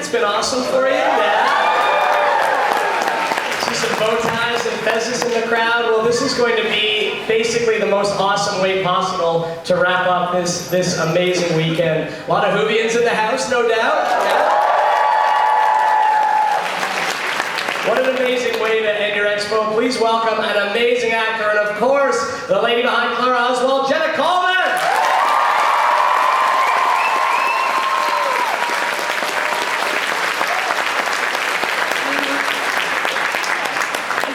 It's been awesome for you? Yeah. See some bow ties and fezzes in the crowd. Well, this is going to be basically the most awesome way possible to wrap up this amazing weekend. A lot of Whovians in the house, no doubt. Yeah. What an amazing way to end your expo. Please welcome an amazing actor and, of course, the lady behind Clara Oswald, Jenna Coleman.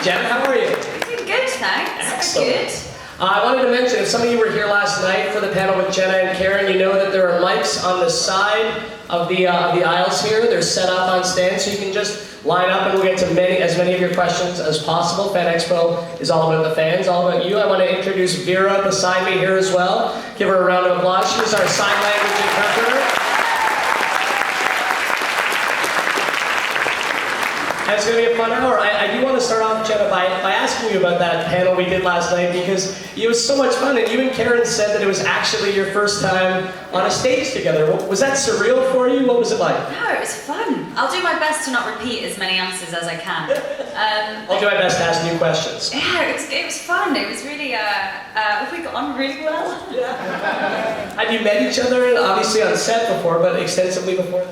Jenna, how are you? Doing good, thanks. Excellent. Good. I wanted to mention, if some of you were here last night for the panel with Jenna and Karen, you know that there are mics on the side of the aisles here. They're set up on stands, so you can just line up and we'll get to as many of your questions as possible. Fan Expo is all about the fans, all about you. I want to introduce Vera beside me here as well. Give her a round of applause. She's our sign language interpreter. And it's going to be a fun hour. I do want to start off, Jenna, by asking you about that panel we did last night, because it was so much fun, and you and Karen said that it was actually your first time on a stage together. Was that surreal for you? What was it like? No, it was fun. I'll do my best to not repeat as many answers as I can. I'll do my best to ask new questions. Yeah, it was fun. It was really, we got on really well. Yeah. Had you met each other, obviously on set before, but extensively before?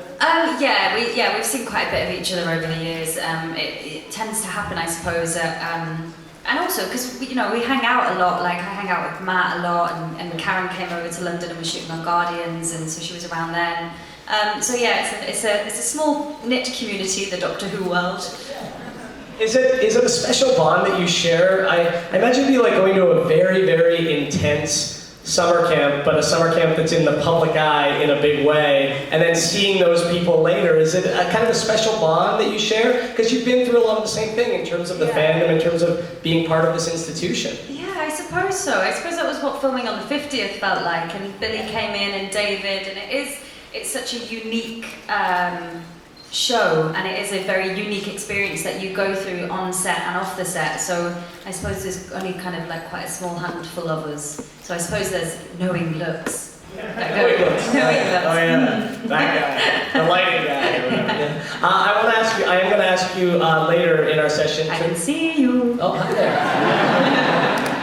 We've seen quite a bit of each other over the years. It tends to happen, I suppose, and also because we hang out a lot. Like I hang out with Matt a lot, and Karen came over to London and was shooting on Guardians, and so she was around then. It's a small knit community, the Doctor Who world. Is it a special bond that you share? I imagine it'd be like going to a very, very intense summer camp, but a summer camp that's in the public eye in a big way, and then seeing those people later. Is it a kind of a special bond that you share? Because you've been through a lot of the same thing in terms of the fandom, in terms of being part of this institution. Yeah, I suppose so. I suppose that was what filming on the 50th felt like, and Billy came in and David, and it's such a unique show, and it is a very unique experience that you go through on set and off the set. So I suppose there's only kind of like quite a small handful of us. So I suppose there's knowing looks. Knowing looks. Oh yeah, that guy, the lighting guy. I am going to ask you later in our session. I can see you. Oh, hi there.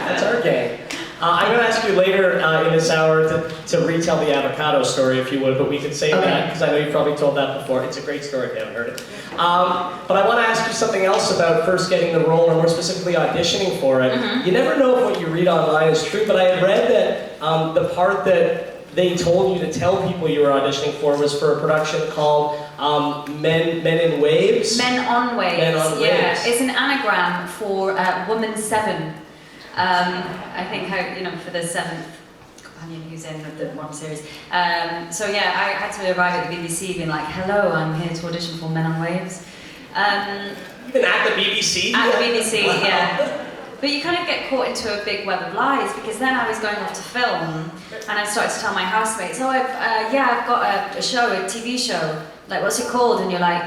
That's our gang. I'm going to ask you later in this hour to retell the avocado story, if you would, but we could save that, because I know you've probably told that before. It's a great story if you haven't heard it. But I want to ask you something else about first getting the role, or more specifically auditioning for it. You never know if what you read online is true, but I had read that the part that they told you to tell people you were auditioning for was for a production called Men in Waves? Men on Waves. Men on Waves. Yeah, it's an anagram for Woman 7. I think for the 7th companion who's in the one series. I had to arrive at the BBC being like, hello, I'm here to audition for Men on Waves. You've been at the BBC? At the BBC, wow. Yeah. But you kind of get caught into a big web of lies, because then I was going off to film, and I started to tell my housemates, I've got a show, a TV show. Like, what's it called? And you're like,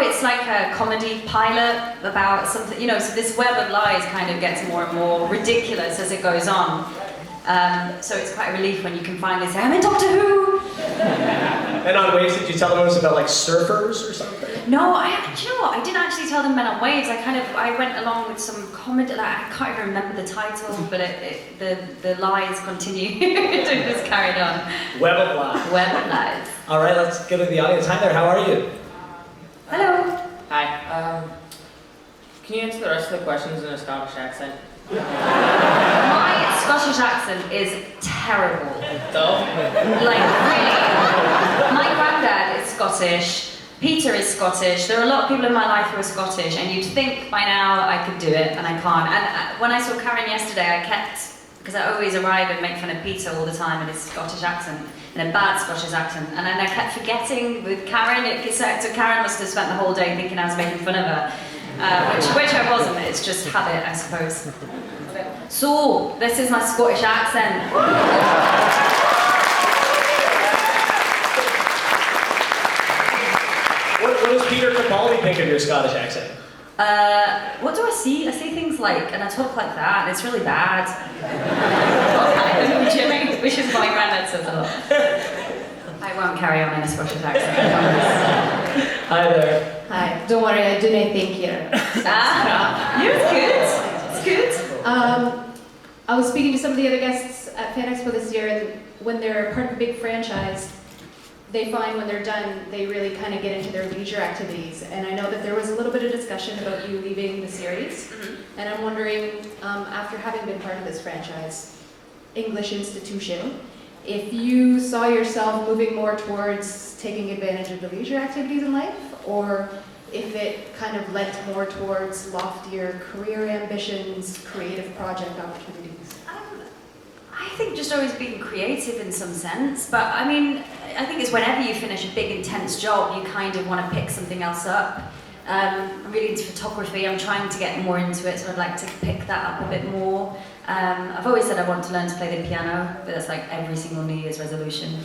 it's like a comedy pilot about something, so this web of lies kind of gets more and more ridiculous as it goes on. So it's quite a relief when you can finally say, I'm in Doctor Who! Men on Waves, did you tell them it was about like surfers or something? No, I didn't actually tell them Men on Waves. I went along with some comedy, I can't even remember the title, but the lies continue. It just carried on. Web of lies. Web of lies. All right, let's go to the audience. Hi there, how are you? Hello. Hi. Can you answer the rest of the questions in a Scottish accent? My Scottish accent is terrible. So? Like, really. My granddad is Scottish. Peter is Scottish. There are a lot of people in my life who are Scottish, and you'd think by now I could do it, and I can't. And when I saw Karen yesterday, because I always arrive and make fun of Peter all the time in his Scottish accent, in a bad Scottish accent, and then I kept forgetting with Karen. So Karen must have spent the whole day thinking I was making fun of her, which I wasn't. It's just habit, I suppose. So, this is my Scottish accent. What does Peter Capaldi think of your Scottish accent? What do I see? I see things like, and I talk like that, and it's really bad. Which is what my granddad says a lot. I won't carry on in a Scottish accent, I promise. Hi there. Hi, don't worry, I do not think here. Yeah, it's good. It's good. I was speaking to some of the other guests at Fan Expo this year, and when they're part of a big franchise, they find when they're done, they really kind of get into their leisure activities. And I know that there was a little bit of discussion about you leaving the series. And I'm wondering, after having been part of this franchise, English institution, if you saw yourself moving more towards taking advantage of the leisure activities in life, or if it kind of lent more towards loftier career ambitions, creative project opportunities. I think just always being creative in some sense, but I mean, I think it's whenever you finish a big intense job, you kind of want to pick something else up. I'm really into photography, I'm trying to get more into it, so I'd like to pick that up a bit more. I've always said I want to learn to play the piano, but that's like every single New Year's resolution.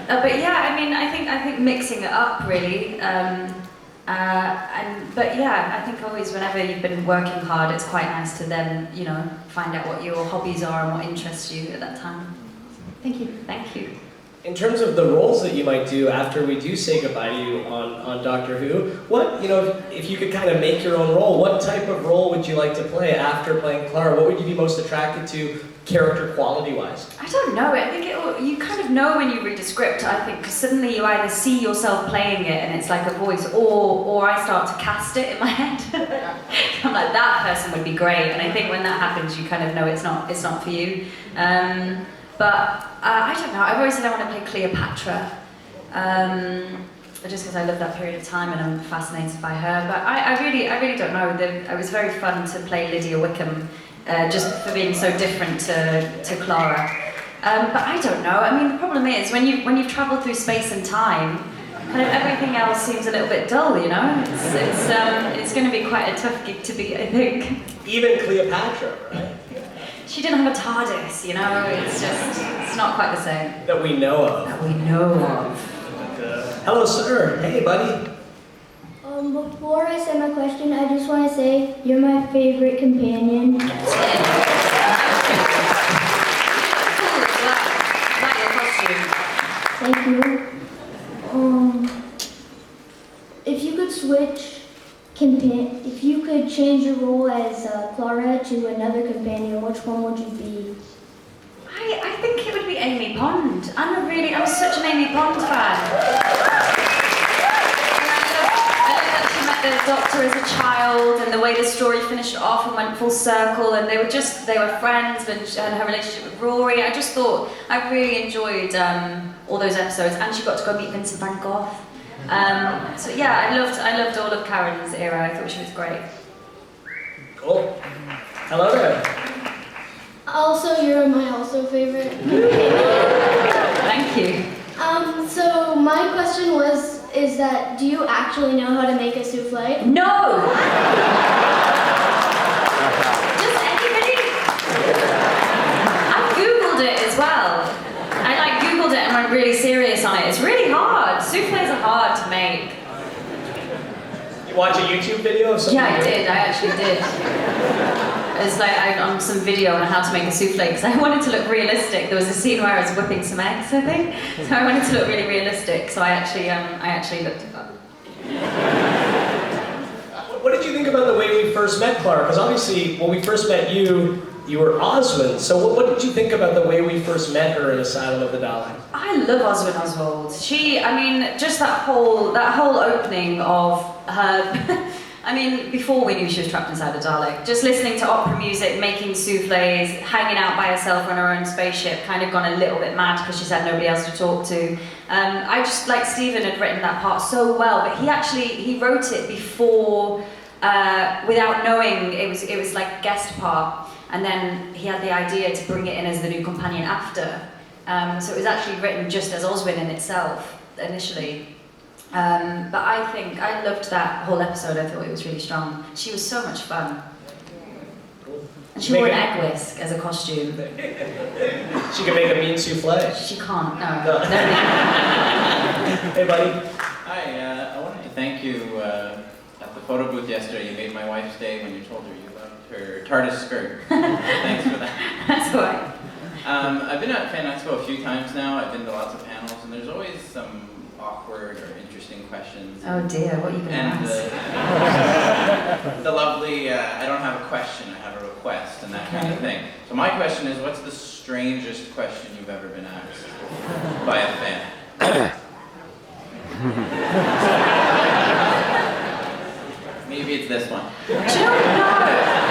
But yeah, I mean, I think mixing it up really. But yeah, I think always whenever you've been working hard, it's quite nice to then, you know, find out what your hobbies are and what interests you at that time. Thank you. Thank you. In terms of the roles that you might do after we do say goodbye to you on Doctor Who, what, you know, if you could kind of make your own role, what type of role would you like to play after playing Clara? What would you be most attracted to character quality-wise? I don't know. I think you kind of know when you read a script, I think, because suddenly you either see yourself playing it and it's like a voice, or I start to cast it in my head. I'm like, that person would be great. And I think when that happens, you kind of know it's not for you. But I don't know. I've always said I want to play Cleopatra. Just because I love that period of time and I'm fascinated by her. But I really don't know. It was very fun to play Lydia Wickham. Just for being so different to Clara. But I don't know, I mean the problem is when you've travelled through space and time, kind of everything else seems a little bit dull, you know? It's going to be quite a tough gig to be, I think. Even Cleopatra, right? She didn't have a TARDIS, you know? It's not quite the same. That we know of. That we know of. Hello sir, hey buddy. Before I say my question, I just want to say you're my favorite companion. Thank you. If you could if you could change your role as Clara to another companion, which one would you be? I think it would be Amy Pond. I'm such an Amy Pond fan. The Doctor as a child, and the way the story finished off and went full circle, and they were friends, and her relationship with Rory. I just thought I really enjoyed all those episodes, and she got to go meet Vincent van Gogh. So yeah, I loved all of Karen's era. I thought she was great. Cool. Hello there. Also, you're my favorite. Thank you. So my question is that, do you actually know how to make a souffle? No! Does anybody? I googled it as well. I googled it and went really serious on it. It's really hard. Souffles are hard to make. You watch a YouTube video of something? Yeah, I did. I actually did. It's like on some video on how to make a souffle because I wanted to look realistic. There was a scene where I was whipping some eggs, I think. So I wanted to look really realistic. So I actually looked it up. What did you think about the way we first met Clara? Because obviously, when we first met you, you were Oswin. So what did you think about the way we first met her in Asylum of the Daleks? I love Oswin Oswald. Just that whole opening of her. I mean, before we knew she was trapped inside a Dalek, just listening to opera music, making souffles, hanging out by herself on her own spaceship, kind of gone a little bit mad because she's had nobody else to talk to. I just, like Stephen had written that part so well, but he wrote it before, without knowing it was like a guest part, and then he had the idea to bring it in as the new companion after. So it was actually written just as Oswin in itself, initially. But I think I loved that whole episode. I thought it was really strong. She was so much fun. And she wore an egg whisk as a costume. She can make a mean souffle. She can't, no. Hey buddy. Hi, I wanted to thank you at the photo booth yesterday. You made my wife's day when you told her you loved her TARDIS skirt. Thanks for that. That's all right. I've been at Fan Expo a few times now. I've been to lots of panels. panels, and there's always some awkward or interesting questions. Oh dear, what are you going to And ask? the lovely, I don't have a question, I have a request, and that kind of thing. So my question is, what's the strangest question you've ever been asked by a fan? Maybe it's this one. Do you know what? No.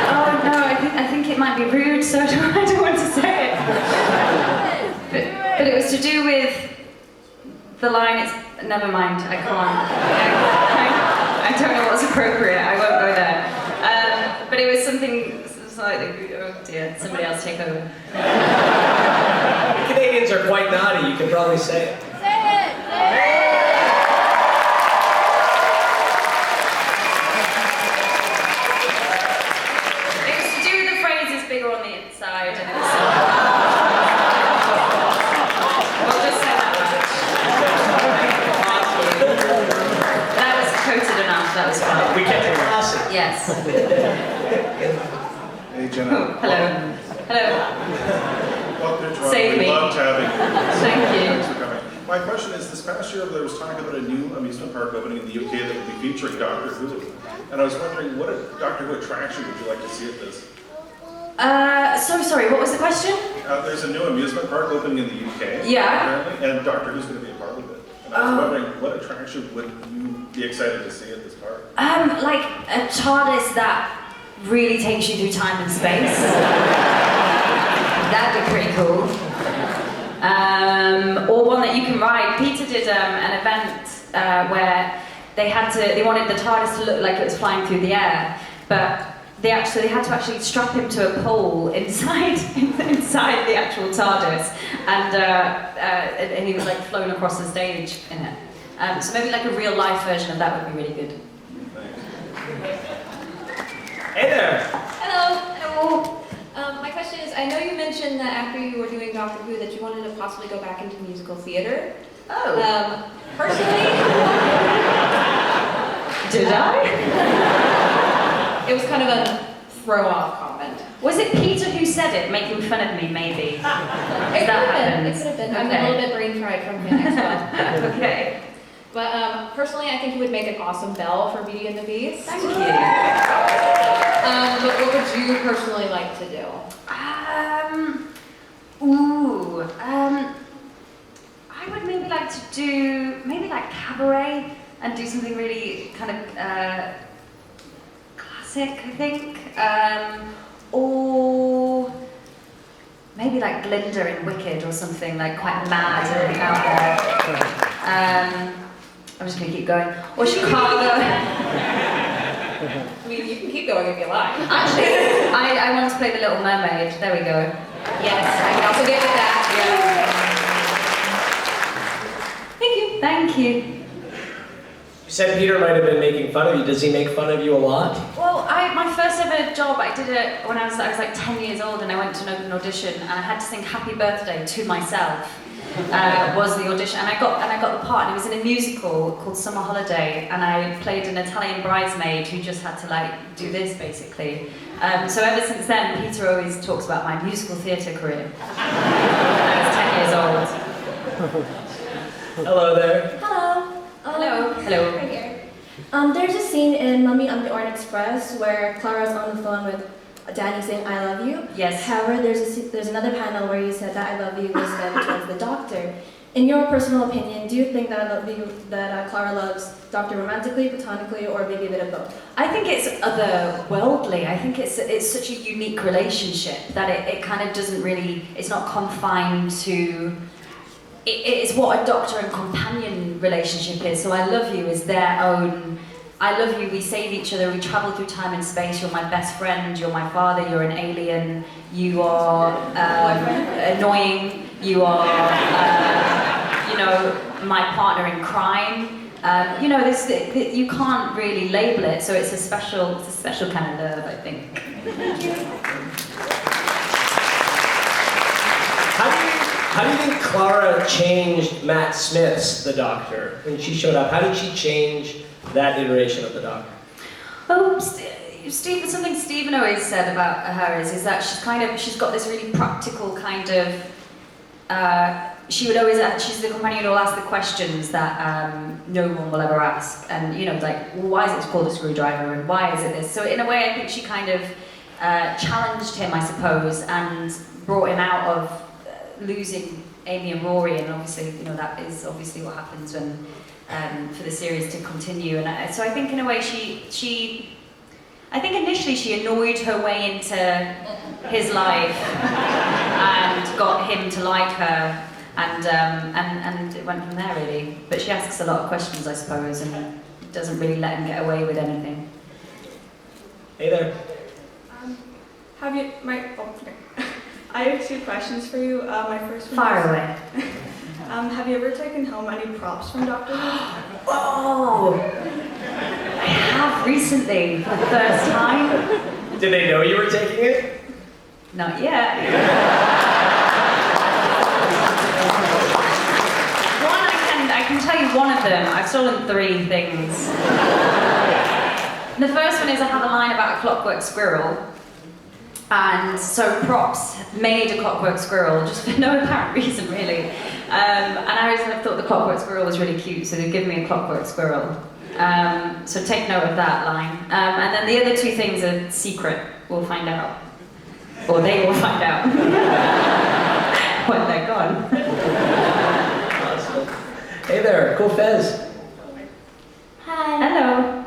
Oh no, I think it might be rude, so I don't want to say it. But it was to do with the line, it's, never mind, I can't. I don't know what's appropriate, I won't go there. But it was something slightly, oh dear, somebody else take over. Canadians are quite naughty, you can probably say it. It was to do with the phrase is bigger on the inside, and it's... We'll just say that much. That was quoted enough, that was fine. We kept it classy. Yes. Hey Jenna. Oh, hello. Hello. Welcome to Toronto. Save me. We loved having you. Thank you. Thanks for coming. My question is, this past year there was talk about a new amusement park opening in the UK that would be featuring Doctor Who. And I was wondering, what Doctor Who attraction would you like to see at this? So sorry, what was the question? There's a new amusement park opening in the UK, Yeah. apparently, and Doctor Who's going to be a part of it. And I was wondering, what attraction would you be excited to see at this park? Like a TARDIS that really takes you through time and space. That'd be pretty cool. Or one that you can ride. Peter did an event where they wanted the TARDIS to look like it was flying through the air, but they had to actually strap him to a pole inside the actual TARDIS, and he was like flown across the stage in it. So maybe like a real life version of that would be really good. Hey there. Hello. Hello. My question is, I know you mentioned that after you were doing Doctor Who that you wanted to possibly go back into musical theater. Oh. Personally, Did I? it was kind of a throw-off comment. Was it Peter who said it, making fun of me, maybe? It could have been. I'm a Okay. little bit brain fried from Fan Expo. Okay. But personally, I think you would make an awesome Belle for Beauty and the Beast. Thank you. But what would you personally like to do? I would maybe like to do like cabaret and do something really kind of classic, I think. Or maybe like Glinda in Wicked or something, like quite mad and out there. I'm just gonna keep going. Or Chicago. I mean, you can keep going if you like. Actually, I want to play the Little Mermaid. There we go. Yes, I can also get with that. Thank you. Thank you. You said Peter might have been making fun of you. Does he make fun of you a lot? Well, my first ever job, I did it when I was like 10 years old, and I went to an audition, and I had to sing Happy Birthday to myself. Was the audition, and I got the part, and it was in a musical called Summer Holiday, and I played an Italian bridesmaid who just had to like do this basically. So ever since then, Peter always talks about my musical theatre career. I was 10 years old. Hello there. Hello. Hello. Hello. Right here. There's a scene in Mummy on the Orient Express where Clara's on the phone with Danny saying "I love you." Yes. However, there's another panel where you said that "I love you" was meant towards the Doctor. In your personal opinion, do you think that Clara loves Doctor romantically, platonically, or maybe a bit of both? I think it's otherworldly. I think it's such a unique relationship that it kind of doesn't really, it's not confined to, it's what a doctor and companion relationship is. So I love you is their own, I love you, we save each other, we travel through time and space, you're my best friend, you're my father, you're an alien, you are annoying, you are, my partner in crime. You can't really label it, so it's a special kind of love, I think. How do you think Clara changed Matt Smith's The Doctor when she showed up? How did she change that iteration of The Doctor? Oh, something Stephen always said about her is that she's got this really practical kind of she would always, she's the companion who will ask the questions that no one will ever ask. And, you know, like, well, why is it called a screwdriver and why is it this? So in a way, I think she kind of challenged him, I suppose, and brought him out of losing Amy and Rory. And obviously, you know, that is obviously what happens when, for the series to continue. And so I think in a way I think initially she annoyed her way into his life and got him to like her. And it went from there, really. But she asks a lot of questions, I suppose, and doesn't really let him get away with anything. Hey there. I have 2 questions for you. My first one Fire is, away. have you ever taken home any props from Doctor Who? Oh! I have recently, for the first time. Did they know you were taking it? Not yet. I can tell you one of them. I've stolen 3 things. The first one is I have a line about a clockwork squirrel. And so props made a clockwork squirrel, just for no apparent reason, really. And I always thought the clockwork squirrel was really cute, so they've given me a clockwork squirrel. So take note of that line. And then the other 2 things are secret. We'll find out. Or they will find out. When they're gone. Awesome. Hey there, cool Fez. Hi. Hello.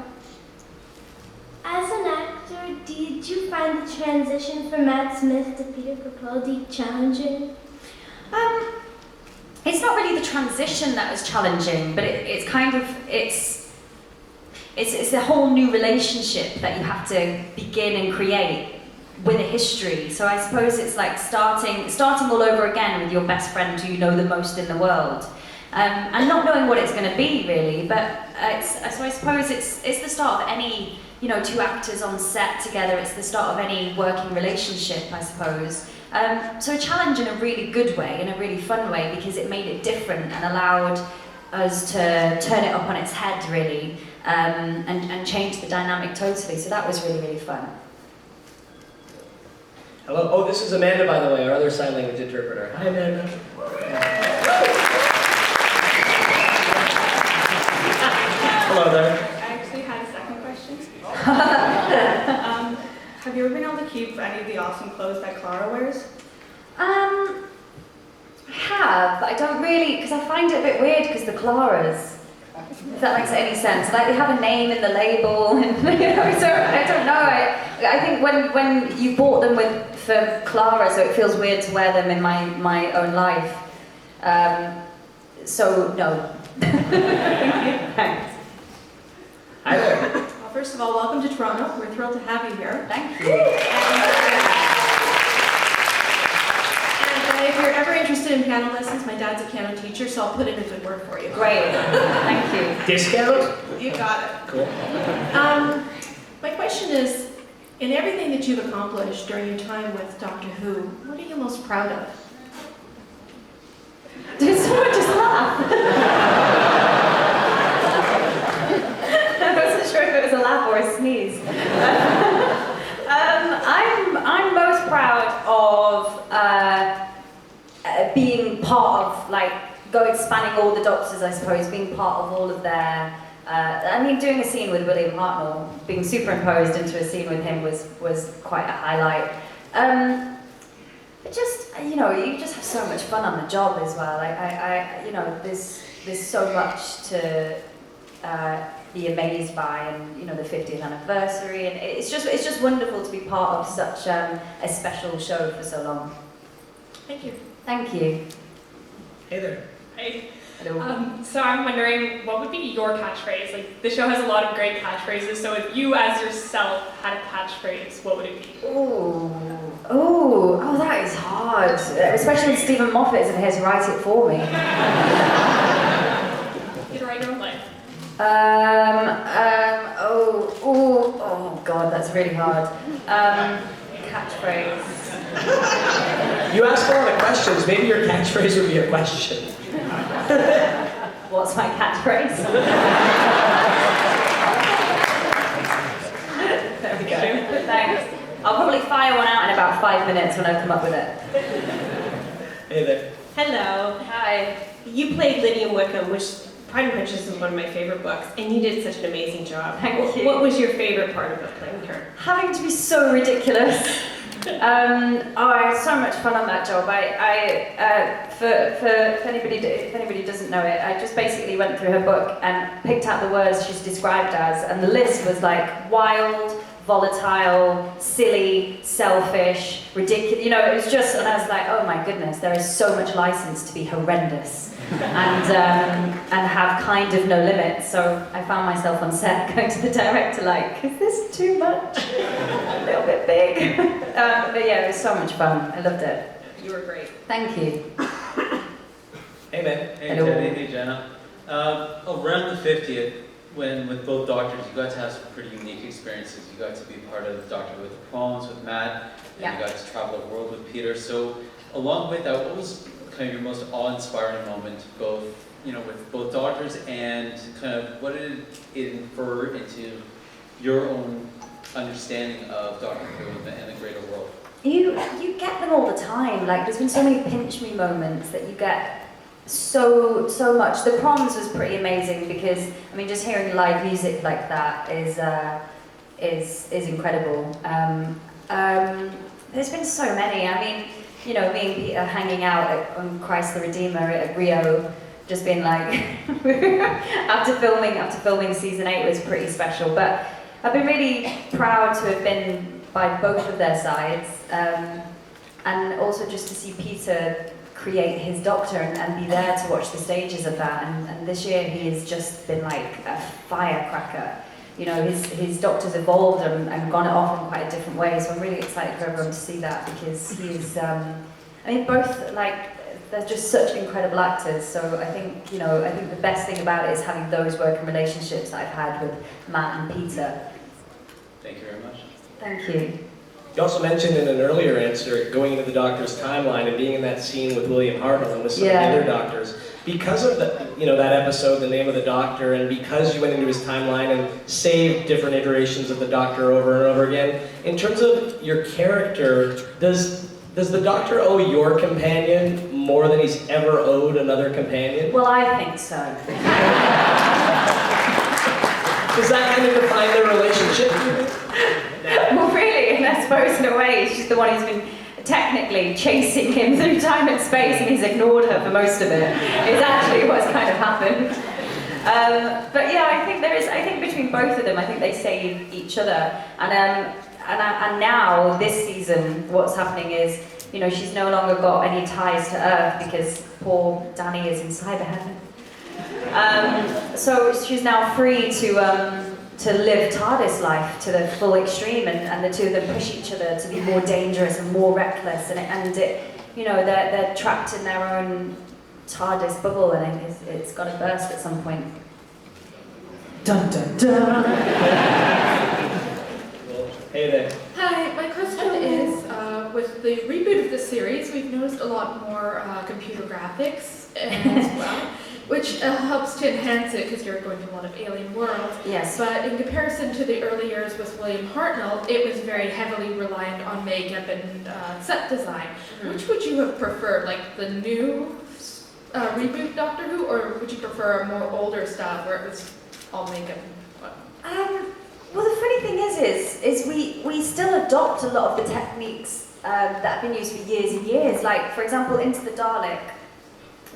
As an actor, did you find the transition from Matt Smith to Peter Capaldi challenging? It's not really the transition that was challenging, but it's kind of, it's a whole new relationship that you have to begin and create with a history. So I suppose it's like starting all over again with your best friend who you know the most in the world. And not knowing what it's going to be, really, but so I suppose it's the start of any, you know, 2 actors on set together. It's the start of any working relationship, I suppose. So a challenge in a really good way, in a really fun way, because it made it different and allowed us to turn it up on its head, really, and change the dynamic totally. So that was really, really fun. Hello. Oh, this is Amanda, by the way, our other sign language interpreter. Hi, Amanda. Hello there. I actually had a second question. Have you ever been able to keep any of the awesome clothes that Clara wears? I have, but I don't really, because I find it a bit weird because the Claras, if that makes any sense. Like, they have a name in the label, and, you know, so I don't know. I think when you bought them for Clara, so it feels weird to wear them in my own life. So, no. Thanks. Hi there. Well, first of all, welcome to Toronto. We're thrilled to have you here. Thank you. And if you're ever interested in piano lessons, my dad's a piano teacher, so I'll put in a good word for you. Great. Thank you. Discount? You got it. Cool. My question is, in everything that you've accomplished during your time with Doctor Who, what are you most proud of? Did someone just laugh? I wasn't sure if it was a laugh or a sneeze. I'm most proud of being part of, like, spanning all the Doctors, I suppose, being part of all of their. Doing a scene with William Hartnell, being superimposed into a scene with him was quite a highlight. But just, you know, you just have so much fun on the job as well. You know, there's so much to be amazed by, and, you know, the 50th anniversary, and it's just wonderful to be part of such a special show for so long. Thank you. Thank you. Hey there. Hi. Hello. So I'm wondering, what would be your catchphrase? Like, the show has a lot of great catchphrases, so if you as yourself had a catchphrase, what would it be? Oh, that is hard. Especially when Stephen Moffat isn't here to write it for me. You can write your own life. Oh God, that's really hard. Catchphrase. You asked a lot of questions. Maybe your catchphrase would be a question. What's my catchphrase? There we go. Thanks. I'll probably fire one out in about 5 minutes when I come up with it. Hey there. Hello. Hi. You played Lydia Wickham, which Pride and Prejudice is one of my favorite books, and you did such an amazing job. Thank you. What was your favorite part about playing her? Having to be so ridiculous. I had so much fun on that job. If anybody doesn't know it, I just basically went through her book and picked out the words she's described as, and the list was like wild, volatile, silly, selfish, ridiculous. You know, it was just, and I was like, oh my goodness, there is so much license to be horrendous and have kind of no limits. So I found myself on set going to the director like, is this too much? A little bit big. But yeah, it was so much fun. I loved it. You were great. Thank you. Hey, man. Hey, Hello. Teddy. Hey, Jenna. Around the 50th, when with both doctors, you got to have some pretty unique experiences. You got to be part of Doctor with the Proms with Matt, and Yeah. you got to travel the world with Peter. So, along with that, what was kind of your most awe-inspiring moment, both with both doctors, and kind of what did it infer into your own understanding of Doctor Who and the greater world? You get them all the time. Like, there's been so many pinch me moments that you get so much. The Proms was pretty amazing because, I mean, just hearing live music like that is incredible. There's been so many. I mean, me and Peter hanging out on Christ the Redeemer at Rio, just being like, after filming season 8 was pretty special. But I've been really proud to have been by both of their sides, and also just to see Peter create his Doctor and be there to watch the stages of that. And this year he has just been like a firecracker. His Doctor's evolved and gone off in quite a different way. So I'm really excited for everyone to see that because he is. Both they're just such incredible actors. So I think the best thing about it is having those working relationships that I've had with Matt and Peter. Thank you very much. Thank you. You also mentioned in an earlier answer going into the Doctor's timeline and being in that scene with William Hartnell and with some of the other Doctors. Because of that episode, The Name of the Doctor, and because you went into his timeline and saved different iterations of the Doctor over and over again, in terms of your character, does the Doctor owe your companion more than he's ever owed another companion? Well, I think so. Does that kind of define their relationship? Well, really, and I suppose in a way, she's the one who's been technically chasing him through time and space, and he's ignored her for most of it. Is actually what's kind of happened. But yeah, I think between both of them, I think they save each other. And now this season, what's happening is, she's no longer got any ties to Earth because poor Danny is in cyber heaven. So she's now free to live TARDIS life to the full extreme, and the two of them push each other to be more dangerous and more reckless, and they're trapped in their own TARDIS bubble, and it's got to burst at some point. Dun dun dun. Hey there. Hi, my question is, with the reboot of the series, we've noticed a lot more computer graphics as well, which helps to enhance it because you're going to a lot of alien worlds. Yes. But in comparison to the early years with William Hartnell, it was very heavily reliant on makeup and set design. Mm. Which would you have preferred, like the new reboot Doctor Who, or would you prefer a more older style where it was all makeup? Well, the funny thing is we still adopt a lot of the techniques that have been used for years and years. Like, for example, Into the Dalek,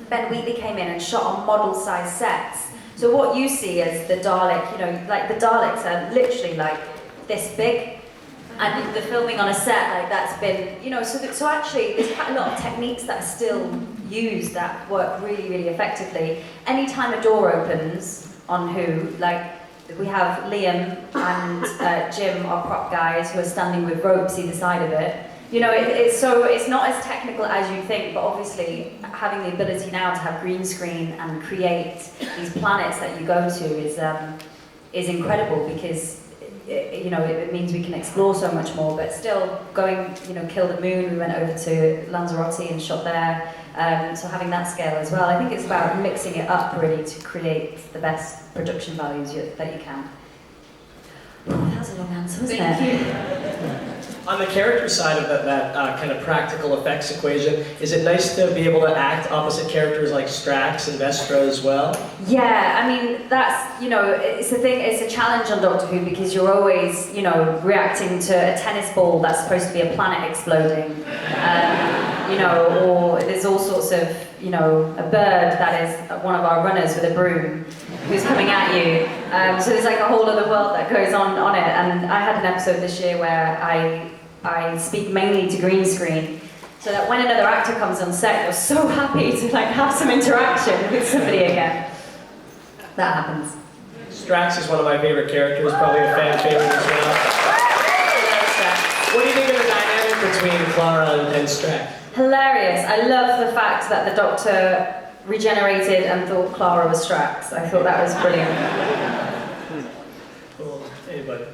Ben Wheatley came in and shot on model-sized sets. So what you see as the Dalek, like the Daleks are literally like this big, and the filming on a set like that's been, so actually there's quite a lot of techniques that are still used that work really, really effectively. Anytime a door opens on Who, like, we have Liam and Jim, our prop guys, who are standing with ropes either side of it. It's not as technical as you think, but obviously having the ability now to have green screen and create these planets that you go to is incredible because it means we can explore so much more. But still going, Kill the Moon, we went over to Lanzarote and shot there. So having that scale as well, I think it's about mixing it up really to create the best production values that you can. Oh, that was a long answer, wasn't it? Thank you. On the character side of that kind of practical effects equation, is it nice to be able to act opposite characters like Strax and Vestra as well? Yeah, I mean, that's, you know, it's a thing, it's a challenge on Doctor Who because you're always, you know, reacting to a tennis ball that's supposed to be a planet exploding. You know, or there's all sorts of, you know, a bird that is one of our runners with a broom who's coming at you. So there's like a whole other world that goes on it. And I had an episode this year where I speak mainly to green screen, so that when another actor comes on set, you're so happy to like have some interaction with somebody again. That happens. Strax is one of my favorite characters, probably a fan favorite as well. What do you think of the dynamic between Clara and Strax? Hilarious. I love the fact that the Doctor regenerated and thought Clara was Strax. I thought that was brilliant. Cool. Hey, bud.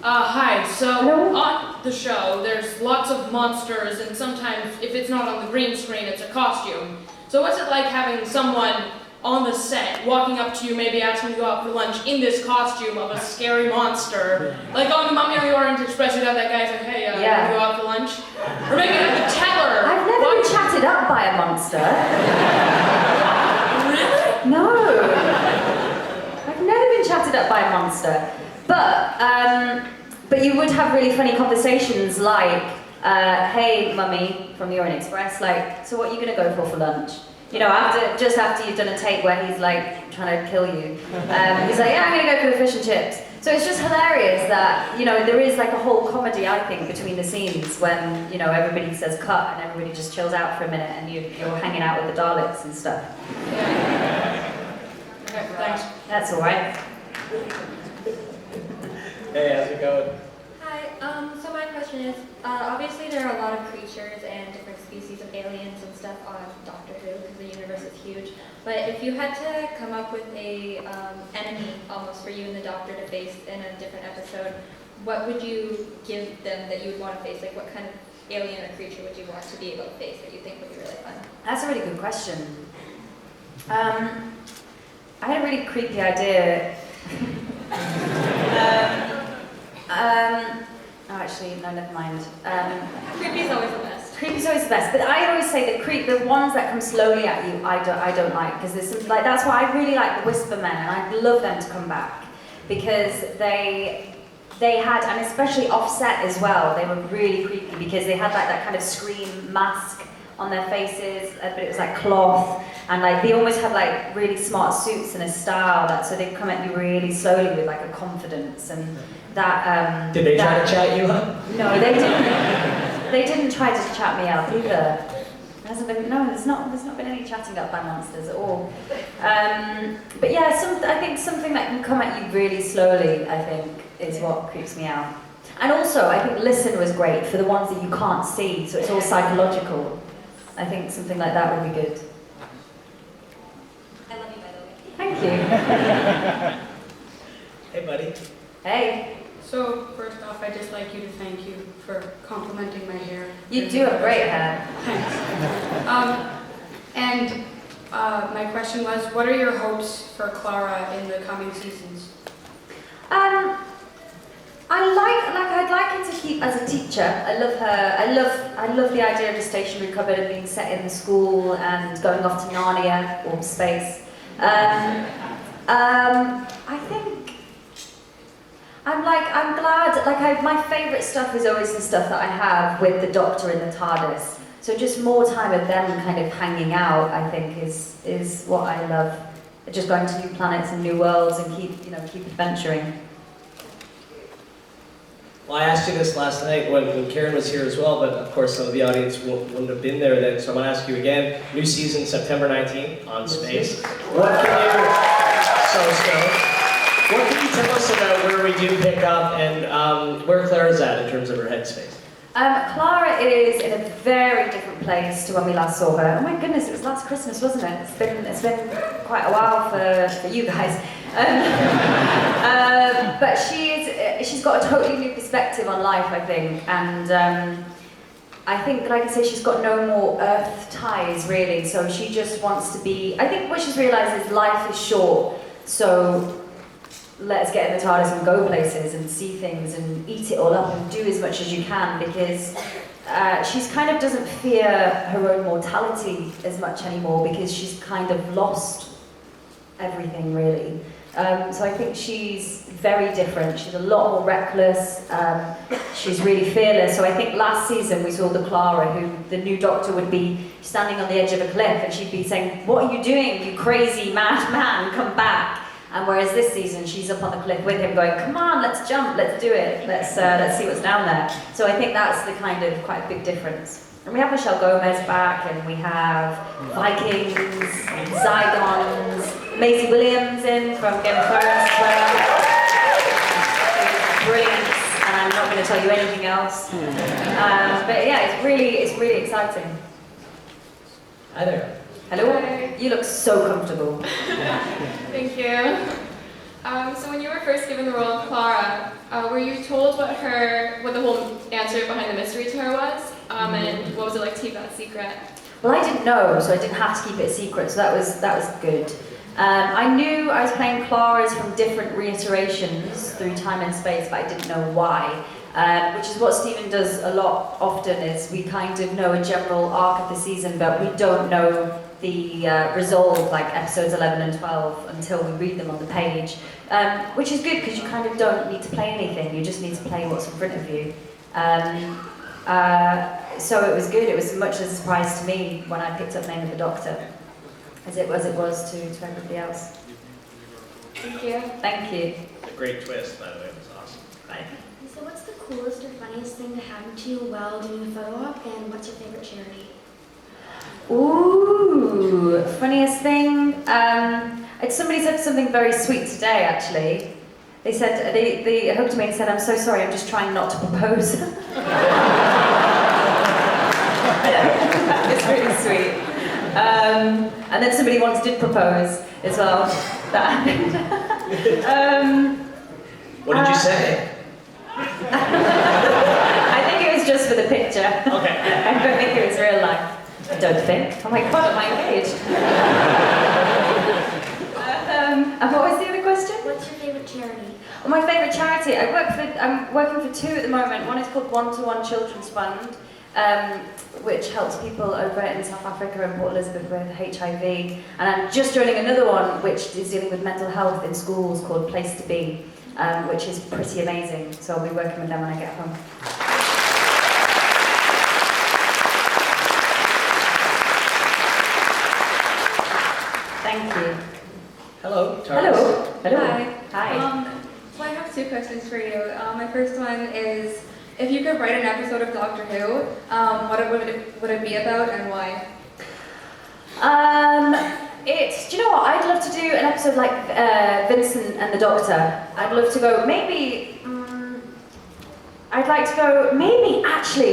Hi, so on the show, there's lots of monsters, and sometimes if it's not on the green screen, it's a costume. So what's it like having someone on the set walking up to you, maybe asking you to go out for lunch in this costume of a scary monster? Like on the Mummy on the Orient Express, you'd have that guy say, hey, you wanna go out for lunch? Or maybe have the teller. I've never been chatted up by a monster. Really? No. I've never been chatted up by a monster. But you would have really funny conversations like, hey, Mummy from the Orient Express, like, so what are you gonna go for lunch? You know, just after you've done a take where he's like trying to kill you. He's like, yeah, I'm gonna go for the fish and chips. So it's just hilarious that, you know, there is like a whole comedy, I think, between the scenes when, you know, everybody says cut and everybody just chills out for a minute and you're hanging out with the Daleks and stuff. Okay, thanks. That's all right. Hey, how's it going? Hi, so my question is, obviously there are a lot of creatures and different species of aliens and stuff on Doctor Who, because the universe is huge, but if you had to come up with a enemy almost for you and the Doctor to face in a different episode, what would you give them that you would want to face? Like what kind of alien or creature would you want to be able to face that you think would be really fun? That's a really good question. I had a really creepy idea. Oh, actually, no, never mind. Creepy's always the best. Creepy's always the best, but I always say the ones that come slowly at you, I don't like, because there's some, like, that's why I really like the Whisper Men, and I'd love them to come back, because they had, and especially Offset as well, they were really creepy, because they had like that kind of scream mask on their faces, but it was like cloth, and like they almost had like really smart suits and a style, that so they'd come at you really slowly with like a confidence, and that Did they try to chat you up? No, they didn't. They didn't try to chat me up either. There hasn't been, no, there's not been any chatting up by monsters at all. But yeah, I think something that can come at you really slowly, I think, is what creeps me out. And also, I think Listen was great for the ones that you can't see, so it's all psychological. I think something like that would be good. I love you, by the way. Thank you. Hey, buddy. Hey. So, first off, I'd just like you to thank you for complimenting my hair. You do have great hair. Thanks. And my question was, what are your hopes for Clara in the coming seasons? I'd like her to keep as a teacher. I love her. I love the idea of a stationary cupboard and being set in the school and going off to Narnia or space. I think I'm glad. My favourite stuff is always the stuff that I have with the Doctor in the TARDIS. So just more time of them kind of hanging out, I think, is what I love. Just going to new planets and new worlds and keep adventuring. Well, I asked you this last night when Karen was here as well, but of course some of the audience wouldn't have been there then, so I'm going to ask you again. New season, September 19th, on Space. What can you tell us about where we do pick up and where Clara's at in terms of her headspace? Clara is in a very different place to when we last saw her. Oh my goodness, it was last Christmas, wasn't it? It's been quite a while for you guys. But she's got a totally new perspective on life, I think, and I think, like I say, she's got no more earth ties, really, so she just wants to be, I think what she's realised is life is short, so let's get in the TARDIS and go places and see things and eat it all up and do as much as you can, because she's kind of doesn't fear her own mortality as much anymore, because she's kind of lost everything, really. So I think she's very different. She's a lot more reckless. She's really fearless. So I think last season we saw the Clara, who the new Doctor would be standing on the edge of a cliff, and she'd be saying, "What are you doing, you crazy mad man? Come back!" And whereas this season she's up on the cliff with him, going, "Come on, let's jump, let's do it, let's see what's down there." So I think that's the kind of quite a big difference. And we have Michelle Gomez back, and we have Vikings, Zygons, Maisie Williams in from Game of Thrones as well. Brilliant, and I'm not going to tell you anything else. But yeah, it's really exciting. Hi there. Hello. Hi. You look so comfortable. Thank you. So when you were first given the role of Clara, were you told what the whole answer behind the mystery to her was? And what was it like to keep that secret? Well, I didn't know, so I didn't have to keep it a secret, so that was good. I knew I was playing Clara's from different reiterations through time and space, but I didn't know why. Which is what Stephen does a lot often, is we kind of know a general arc of the season, but we don't know the resolve, like episodes 11 and 12, until we read them on the page. Which is good, because you kind of don't need to play anything, you just need to play what's in front of you. So it was good. It was as much as a surprise to me when I picked up Name of the Doctor as it was to everybody else. Thank you. Thank you. It's a great twist, by the way. It was awesome. Bye. So what's the coolest or funniest thing to happen to you while doing the photo op, and what's your favorite charity? Ooh, funniest thing. Somebody said something very sweet today, actually. They said, they hooked me and said, "I'm so sorry, I'm just trying not to propose." It's really sweet. And then somebody once did propose as well. That happened. What did you say? I think it was just for the picture. Okay. I don't think it was real life. I don't think. Oh my god, am I engaged? And what was the other question? What's your favorite charity? Well, my favourite charity, I'm working for two at the moment. One is called One-to-One Children's Fund, which helps people over in South Africa and Port Elizabeth with HIV. And I'm just joining another one, which is dealing with mental health in schools, called Place to Be, which is pretty amazing. So I'll be working with them when I get home. Thank you. Hello, TARDIS. Hello. Hello. Hi. Hi. So I have two questions for you. My first one is, if you could write an episode of Doctor Who, what would it be about and why? Do you know what? I'd love to do an episode like Vincent and the Doctor. I'd love to go,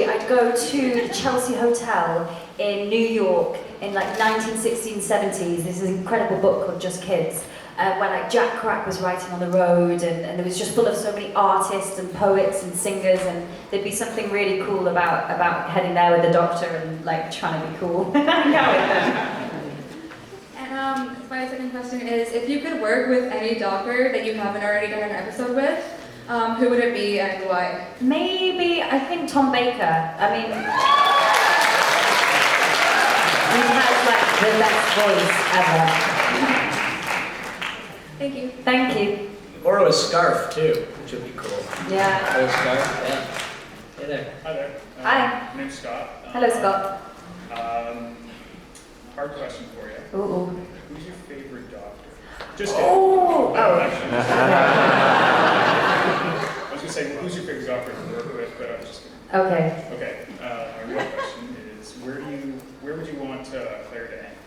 I'd go to the Chelsea Hotel in New York in like 1960s, 70s. There's an incredible book called Just Kids, where like Jack Kerouac was writing on the road, and it was just full of so many artists and poets and singers, and there'd be something really cool about heading there with the Doctor and like trying to be cool and hang out with them. And my second question is, if you could work with any Doctor that you haven't already done an episode with, who would it be and why? Maybe, I think Tom Baker. I mean, he has like the best voice ever. Thank you. Thank you. Or a scarf, too, which would be cool. Yeah. Or a scarf, yeah. Hey there. Hi there. Hi. My name's Scott. Hello, Scott. Hard question for you. Ooh. Who's your favorite Doctor? Just kidding. Oh. No, actually. I was going to say, who's your favorite Doctor to work with, but I was just kidding. Okay. Okay. My real question is, where would you want Claire to end?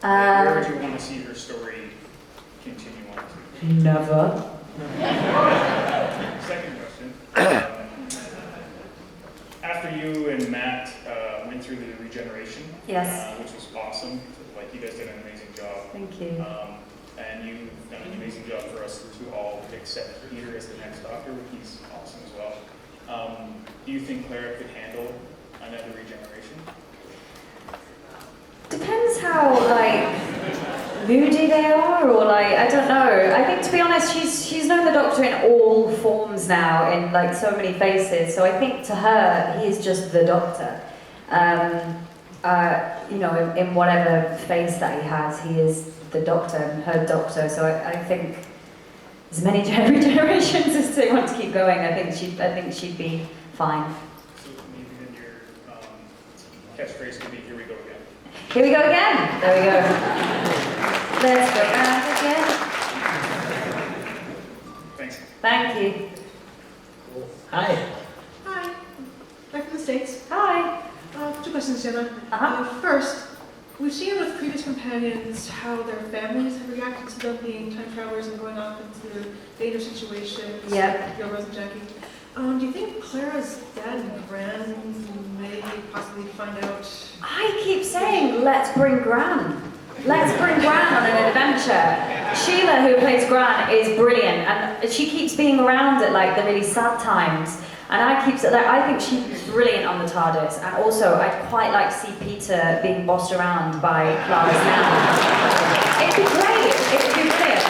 Where would you want to see her story continue on to? Never. Second question. After you and Matt went through the regeneration, Yes. which was awesome, like you guys did an amazing job. Thank you. And you've done an amazing job for us to all accept Peter as the next Doctor. He's awesome as well. Do you think Clara could handle another regeneration? Depends how, like, moody they are, or like, I don't know. I think, to be honest, she's known the Doctor in all forms now, in like so many faces. So I think to her, he is just the Doctor. You know, in whatever face that he has, he is the Doctor, her Doctor. So I think as many every generations as they want to keep going, I think she'd be fine. So maybe then your catchphrase could be, "Here we go again." Here we go again. There we go. Let's go round again. Thanks. Thank you. Hi. Hi, I'm from the States. Hi. 2 questions, Jenna. First, we've seen with previous companions how their families have reacted to them being time travelers and going off into dangerous situations. Yep. Like Rose and Jackie. Do you think Clara's dad and Gran may possibly find out? I keep saying, let's bring Gran. Let's bring Gran on an adventure. Sheila, who plays Gran, is brilliant, and she keeps being around at like the really sad times. And I think she's brilliant on the TARDIS. And also, I'd quite like to see Peter being bossed around by Clara's nan. It'd be great. It'd be brilliant.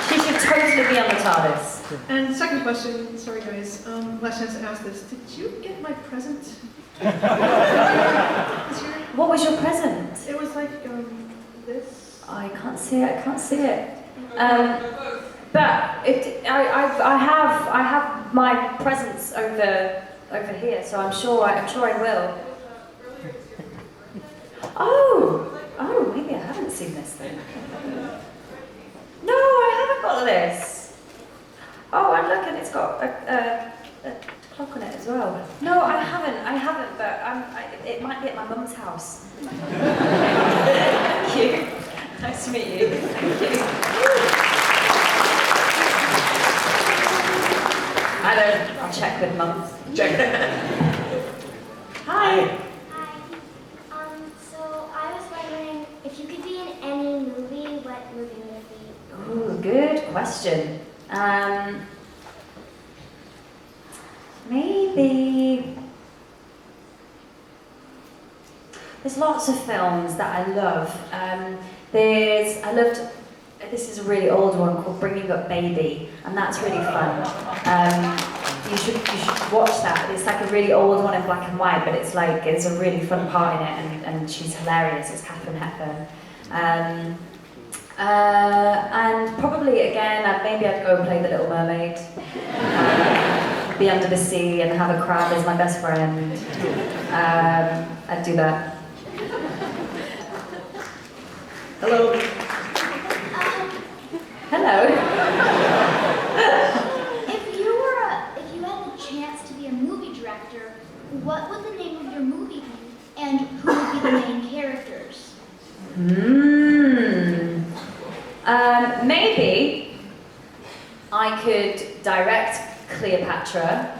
She should totally be on the TARDIS. And second question, sorry guys, last chance to ask this. Did you get my present? What was your present? It was like, this. I can't see it. I can't see it. But I have my presents over here, so I'm sure I will. Oh, maybe I haven't seen this then. No, I haven't got this. Oh, and look, and it's got a clock on it as well. No, I haven't, but it might be at my mum's house. Thank you. Nice to meet you. Thank you. Hi there. I'll check with mum. Hi. Hi. So I was wondering if you could be in any movie, what movie would it be? Ooh, good question. Maybe there's lots of films that I love. This is a really old one called Bringing Up Baby, and that's really fun. You should watch that. It's like a really old one in black and white, but it's a really fun part in it, and she's hilarious. It's Katharine Hepburn. And probably again, maybe I'd go and play The Little Mermaid. Be under the sea and have a crab as my best friend. I'd do that. Hello. Hello. If you had the chance to be a movie director, what would the name of your movie be, and who would be the main characters? Maybe I could direct Cleopatra.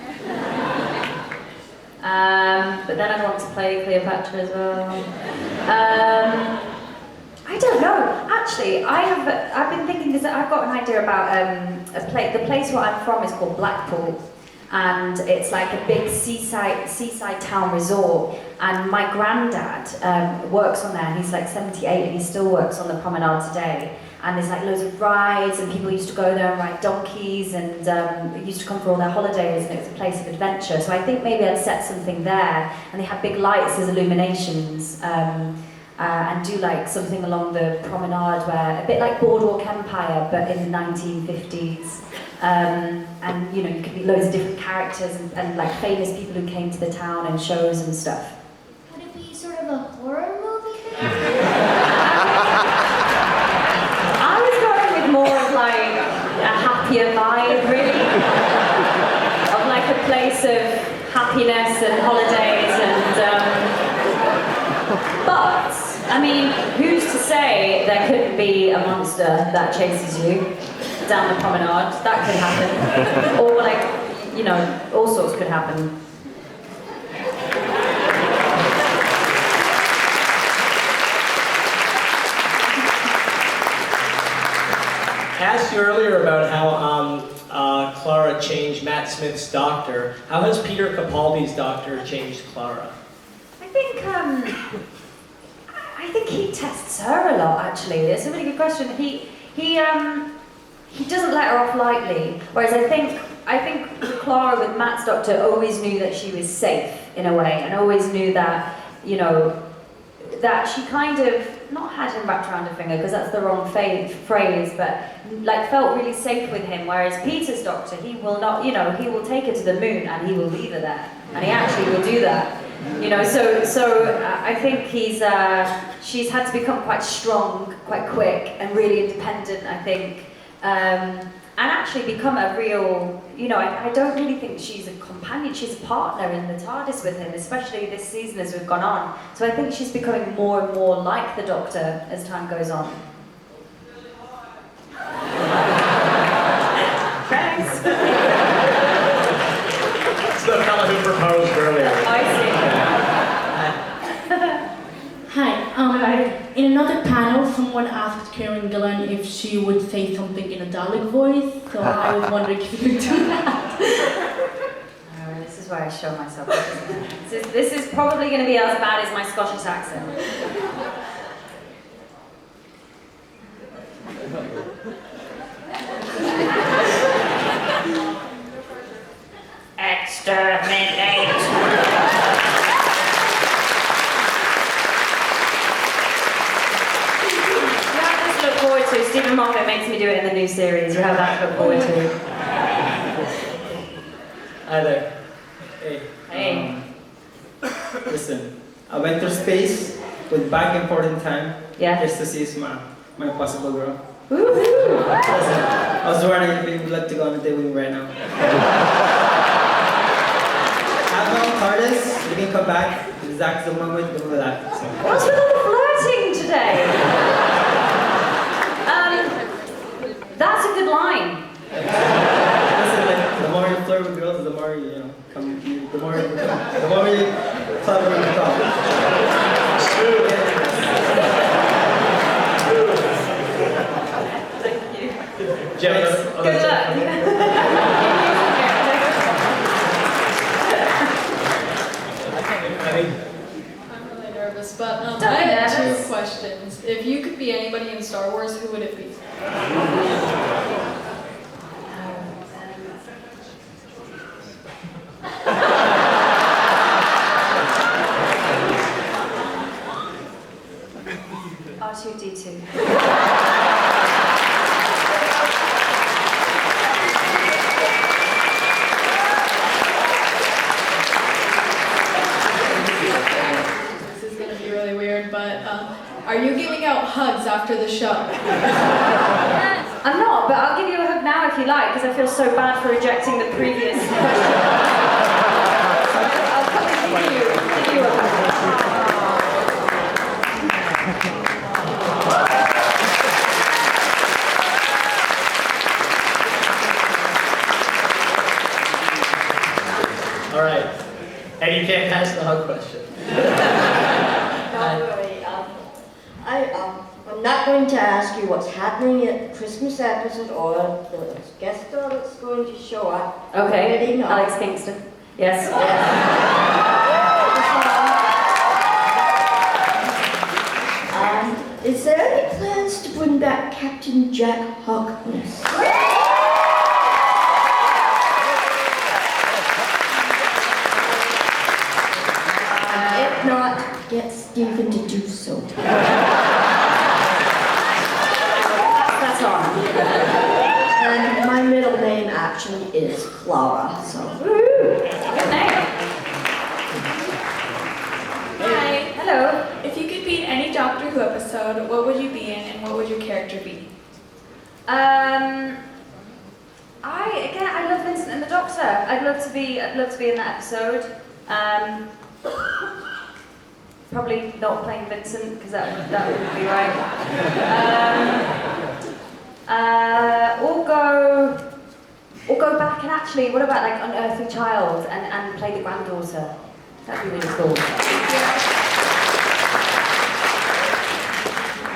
But then I'd want to play Cleopatra as well. I don't know. Actually, I've been thinking this. I've got an idea about a place. The place where I'm from is called Blackpool, and it's like a big seaside town resort. And my granddad works on there. And he's like 78, and he still works on the promenade today. And there's like loads of rides, and people used to go there and ride donkeys, and used to come for all their holidays, and it was a place of adventure. So I think maybe I'd set something there, and they have big lights as illuminations. And do like something along the promenade where, a bit like Boardwalk Empire, but in the 1950s. And you know, you could be loads of different characters and like famous people who came to the town and shows and stuff. Would it be sort of a horror movie? I was going with more of like a happier vibe, really. Of like a place of happiness and holidays and but, I mean, who's to say there couldn't be a monster that chases you down the promenade? That could happen. Or like, you know, all sorts could happen. I asked you earlier about how Clara changed Matt Smith's doctor. How has Peter Capaldi's doctor changed Clara? I think, I think he tests her a lot, actually. It's a really good question. He doesn't let her off lightly. Whereas I think Clara with Matt's doctor always knew that she was safe in a way, and always knew that, you know, that she kind of not had him wrapped around her finger, because that's the wrong phrase, but like felt really safe with him. Whereas Peter's doctor, he will not, you know, he will take her to the moon and he will leave her there, and he actually will do that. You know, so I think she's had to become quite strong, quite quick, and really independent, I think, and actually become a real, you know, I don't really think she's a companion, she's a partner in the TARDIS with him, especially this season as we've gone on. So I think she's becoming more and more like the Doctor as time goes on. Thanks. It's the fellow who proposed earlier. I see. Hi. In another panel, someone asked Karen Gillan if she would say something in a Dalek voice, so I was wondering if you could do that. Oh, this is where I show myself. This is probably going to be as bad as my Scottish accent. Exterminate! Forward to. Stephen Moffat makes me do it in the new series. You have that to look forward to. Hi there. Hey. Hey. Listen, I went to space with back and forth in time just to see my possible girl. Listen, I was wondering if you would like to go on a date with me right now. Have no TARDIS, you can come back. Exactly the moment we left. What's with all the flirting today? That's a good line. Listen, like, the more you flirt with girls, the more you come. The more you clever you become. Thank you. Jenna, Good luck. I'm really nervous, but Don't I be have nervous. 2 questions. If you could be anybody in Star Wars, who would it be? R2-D2. This is going to be really weird, but are you giving out hugs after the show? I'm not, but I'll give you a hug now if you like, because I feel so bad for rejecting the previous question. I'll come and give you a hug. All right. And you can't pass the hug question. Don't worry. I'm not going to ask you what's happening at the Christmas episode or the guest star that's going to show up. Okay, I already know. Alex Kingston. Yes. Is there any plans to bring back Captain Jack Harkness? If not, get Stephen to do so. That's on. And my middle name actually is Clara, so. Good name. Hi. Hello. If you could be in any Doctor Who episode, what would you be in and what would your character be? I love Vincent and the Doctor. I'd love to be in that episode. Probably not playing Vincent because that wouldn't be right. Or go back and actually, what about like Unearthly Child and play the granddaughter? That'd be really cool.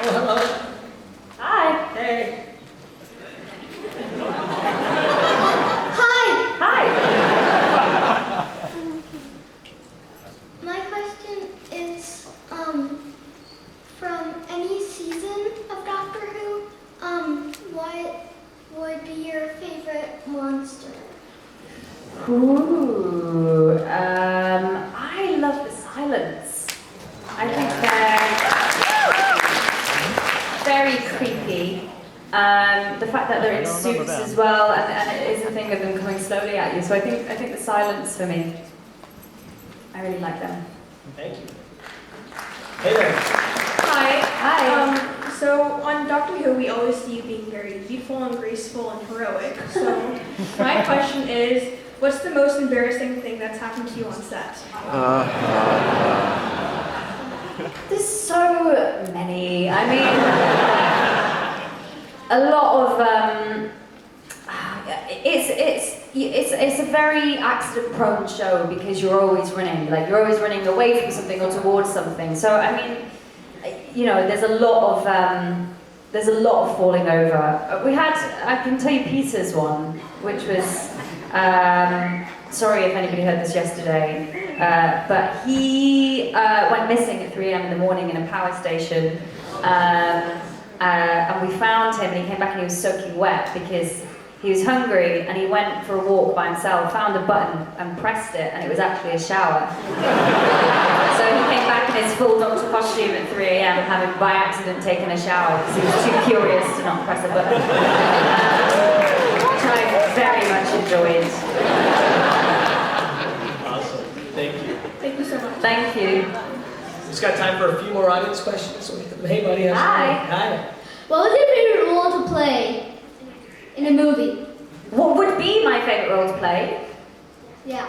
Oh, hello. Hi. Hey. Hi. Hi. My question is, that they're in suits as well, and it is the thing of them coming slowly at you. So I think the silence for me, I really like them. Thank you. Hey there. Hi. Hi. So on Doctor Who, we always see you being very beautiful and graceful and heroic. So my question is, what's the most embarrassing thing that's happened to you on set? There's so many. I mean, a lot of it's a very accident-prone show because you're always running. Like you're always running away from something or towards something. So I mean, you know, there's a lot of falling over. We had, I can tell you Peter's one, which was. Sorry if anybody heard this yesterday, but he went missing at 3 a.m. in the morning in a power station, and we found him, and he came back and he was soaking wet because he was hungry, and he went for a walk by himself, found a button and pressed it, and it was actually a shower. So he came back in his full doctor costume at 3 a.m. having by accident taken a shower because he was too curious to not press a button. Which I very much enjoyed. Awesome. Thank you. Thank you so much. Thank you. We've just got time for a few more audience questions. Hey, buddy. How's it going? Hi. What was your favorite role to play in a movie? What would be my favourite role to play? Yeah.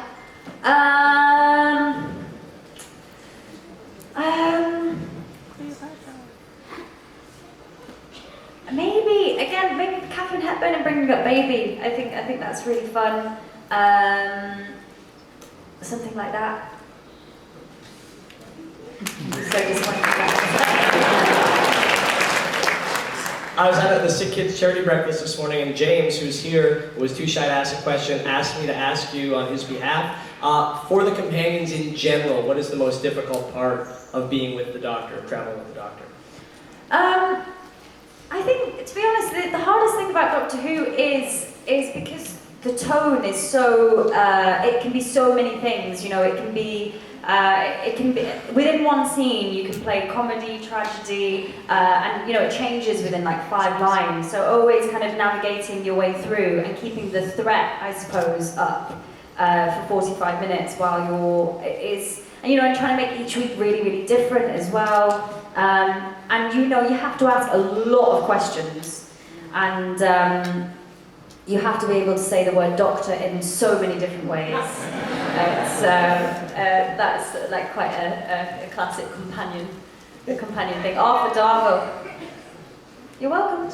Maybe Catherine Hepburn and Bringing Up Baby. I think that's really fun. Something like that. So I was out at the Sick Kids Charity Breakfast this morning, and James, who's here, was too shy to ask a question, asked me to ask you on his behalf. For the companions in general, what is the most difficult part of being with the Doctor, of traveling with the Doctor? I think, to be honest, the hardest thing about Doctor Who is because the tone is so, it can be so many things, you know, it can be, within one scene you can play comedy, tragedy, and you know, it changes within like 5 lines, so always kind of navigating your way through and keeping the threat, I suppose, up for 45 minutes while and you know, and trying to make each week really, really different as well. And you know, you have to ask a lot of questions, and you have to be able to say the word doctor in so many different ways. That's like quite a classic companion thing. Arthur Darvill. You're welcome.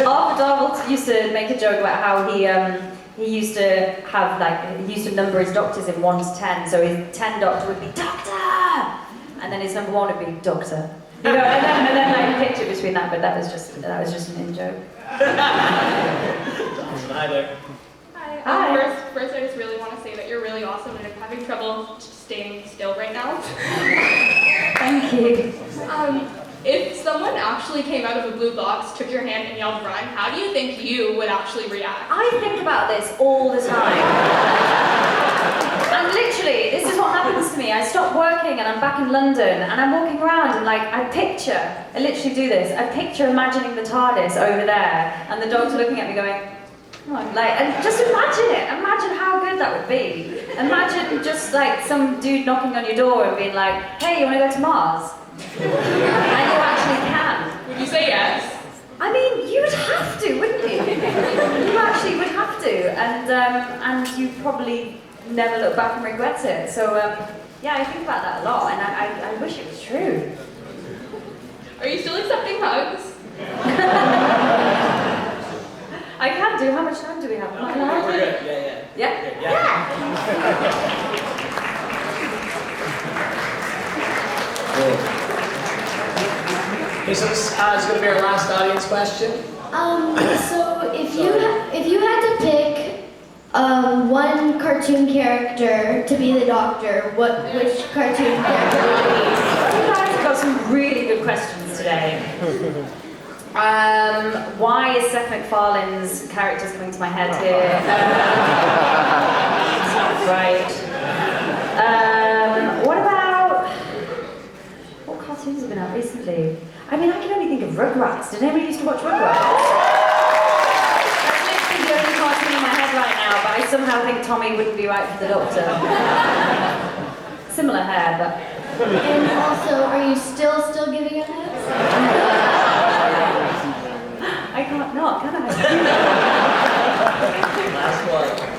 Arthur Darvill used to make a joke about how he used to have he used to number his doctors in 1 to 10, so his 10 doctor would be doctor, and then his number 1 would be doctor. You know, and then like a picture between that, but that was just an in-joke. Hi there. Hi. First, I just really want to say that you're really awesome, and I'm having trouble staying still right now. Thank you. If someone actually came out of a blue box, took your hand, and yelled "run," how do you think you would actually react? I think about this all the time. And literally, this is what happens to me. I stop working and I'm back in London and I'm walking around and I literally do this, I picture imagining the TARDIS over there and the dogs are looking at me going, oh, and just imagine how good that would be. Imagine just like some dude knocking on your door and being like, hey, you want to go to Mars? And you actually can. Would you say yes? I mean, you would have to, wouldn't you? You actually would have to, and you probably never look back and regret it. So yeah, I think about that a lot, and I wish it was true. Are you still accepting hugs? I can do. How much time do we have? We're good. Yeah. Yeah? Okay, so this is going to be our last audience question. So if you had to pick one cartoon character to be the Doctor, which cartoon character would it be? You guys have got some really good questions today. Why is Seth MacFarlane's characters coming to my head here? Right. What cartoons have been out recently? I mean, I can only think of Rugrats. Did anybody used to watch Rugrats? That's literally the only cartoon in my head right now, but I somehow think Tommy wouldn't be right for the Doctor. Similar hair, but... And also, are you still giving him this? I can't not, can I? Last one.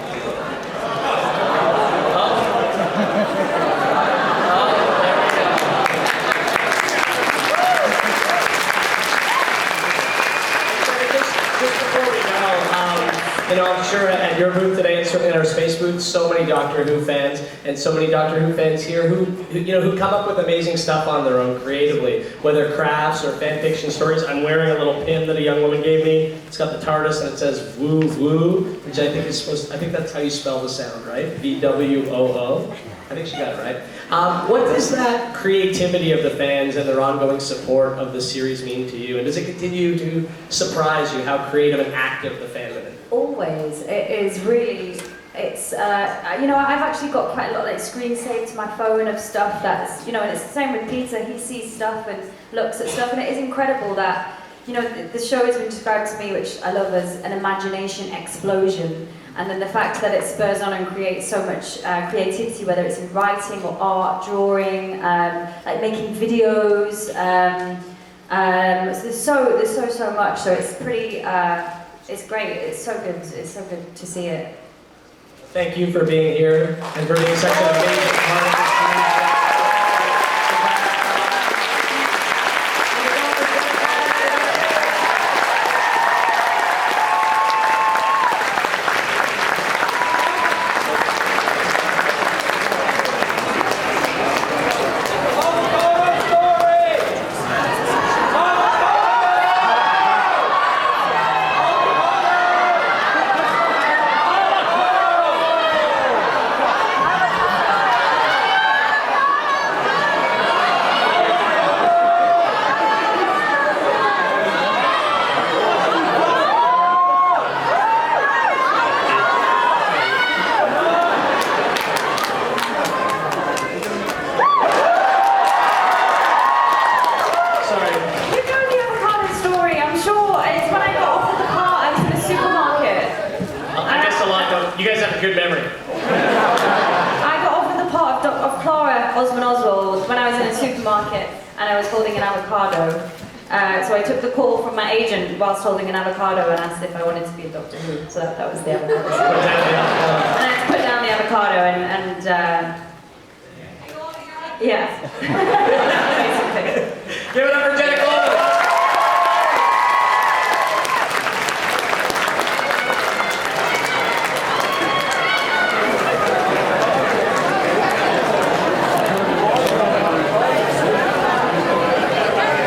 You know, I'm sure at your booth today, and certainly at our space booth, so many Doctor Who fans, and so many Doctor Who fans here who come up with amazing stuff on their own creatively, whether crafts or fan fiction stories. I'm wearing a little pin that a young woman gave me. It's got the TARDIS and it says woo woo, which I think is I think that's how you spell the sound, right? VWOO. I think she got it right. What does that creativity of the fans and their ongoing support of the series mean to you? And does it continue to surprise you how creative and active the fandom is? Always. It is really, it's, you know, I've actually got quite a lot like screen saved to my phone of stuff that's, you know, and it's the same with Peter. He sees stuff and looks at stuff, and it is incredible that, you know, the show has been described to me, which I love as an imagination explosion. And then the fact that it spurs on and creates so much creativity, whether it's in writing or art, drawing, like making videos. So there's so much. So it's pretty, it's great. It's so good. It's so good to see it. Thank you for being here and for being such an amazing part of this series. You guys have a good memory. I got offered the part of Clara Oswald when I was in a supermarket and I was holding an avocado. So I took the call from my agent whilst holding an avocado and asked if I wanted to be a Doctor Who. So that was the avocado. And I had to put down the avocado and yeah.